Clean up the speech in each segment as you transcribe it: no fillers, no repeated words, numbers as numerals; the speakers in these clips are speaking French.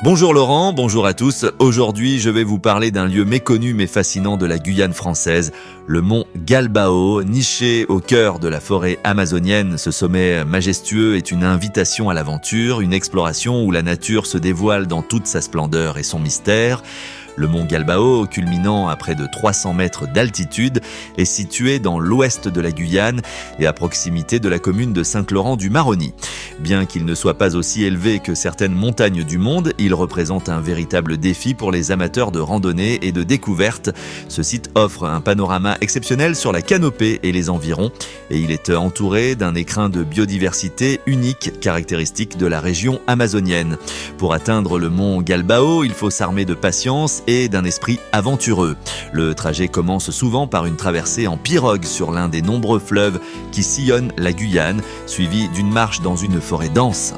Bonjour Laurent, bonjour à tous. Aujourd'hui, je vais vous parler d'un lieu méconnu mais fascinant de la Guyane française, le mont Galbao. Niché au cœur de la forêt amazonienne, ce sommet majestueux est une invitation à l'aventure, une exploration où la nature se dévoile dans toute sa splendeur et son mystère. Le mont Galbao, culminant à près de 300 mètres d'altitude, est situé dans l'ouest de la Guyane et à proximité de la commune de Saint-Laurent-du-Maroni. Bien qu'il ne soit pas aussi élevé que certaines montagnes du monde, il représente un véritable défi pour les amateurs de randonnée et de découverte. Ce site offre un panorama exceptionnel sur la canopée et les environs, et il est entouré d'un écrin de biodiversité unique, caractéristique de la région amazonienne. Pour atteindre le mont Galbao, il faut s'armer de patience et d'un esprit aventureux. Le trajet commence souvent par une traversée en pirogue sur l'un des nombreux fleuves qui sillonnent la Guyane, suivi d'une marche dans une forêt dense.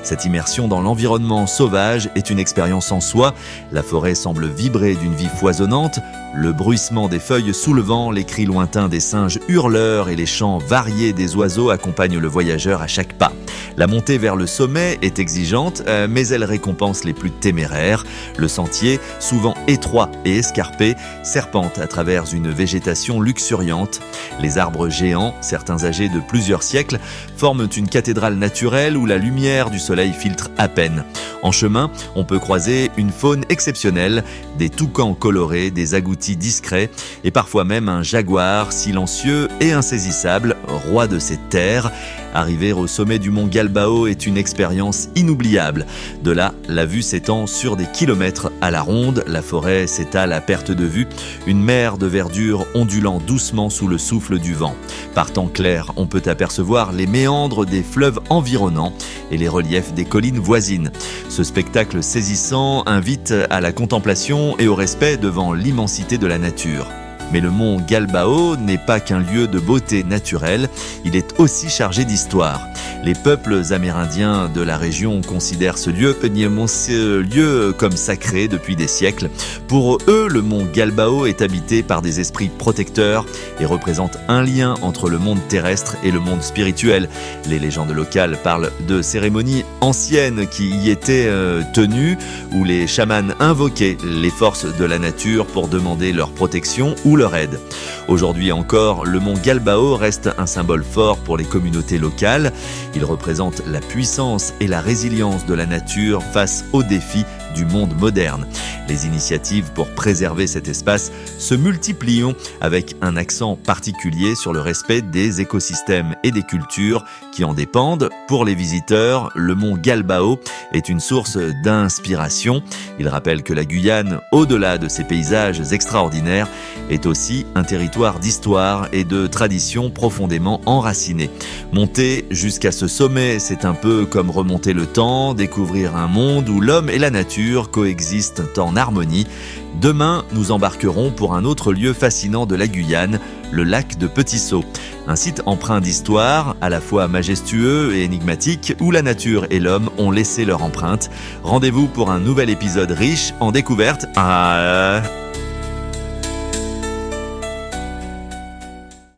Cette immersion dans l'environnement sauvage est une expérience en soi. La forêt semble vibrer d'une vie foisonnante. Le bruissement des feuilles sous le vent, les cris lointains des singes hurleurs et les chants variés des oiseaux accompagnent le voyageur à chaque pas. La montée vers le sommet est exigeante, mais elle récompense les plus téméraires. Le sentier, souvent étroit et escarpé, serpente à travers une végétation luxuriante. Les arbres géants, certains âgés de plusieurs siècles, forment une cathédrale naturelle où la lumière du soleil filtre à peine. En chemin, on peut croiser une faune exceptionnelle, des toucans colorés, des agoutis discrets et parfois même un jaguar silencieux et insaisissable, roi de ces terres. Arriver au sommet du mont Galbao est une expérience inoubliable. De là, la vue s'étend sur des kilomètres à la ronde, la forêt s'étale à perte de vue, une mer de verdure ondulant doucement sous le souffle du vent. Par temps clair, on peut apercevoir les méandres des fleuves environnants et les reliefs des collines voisines. Ce spectacle saisissant invite à la contemplation et au respect devant l'immensité de la nature. Mais le mont Galbao n'est pas qu'un lieu de beauté naturelle, il est aussi chargé d'histoire. Les peuples amérindiens de la région considèrent ce lieu comme sacré depuis des siècles. Pour eux, le mont Galbao est habité par des esprits protecteurs et représente un lien entre le monde terrestre et le monde spirituel. Les légendes locales parlent de cérémonies anciennes qui y étaient tenues, où les chamans invoquaient les forces de la nature pour demander leur protection ou leur aide. Aujourd'hui encore, le mont Galbao reste un symbole fort pour les communautés locales. Il représente la puissance et la résilience de la nature face aux défis du monde moderne. Les initiatives pour préserver cet espace se multiplient avec un accent particulier sur le respect des écosystèmes et des cultures qui en dépendent. Pour les visiteurs, le mont Galbao est une source d'inspiration. Il rappelle que la Guyane, au-delà de ses paysages extraordinaires, est aussi un territoire d'histoire et de traditions profondément enracinées. Monter jusqu'à ce sommet, c'est un peu comme remonter le temps, découvrir un monde où l'homme et la nature coexistent en harmonie. Demain, nous embarquerons pour un autre lieu fascinant de la Guyane, le lac de Petit-Saut. Un site empreint d'histoire, à la fois majestueux et énigmatique, où la nature et l'homme ont laissé leur empreinte. Rendez-vous pour un nouvel épisode riche en découvertes.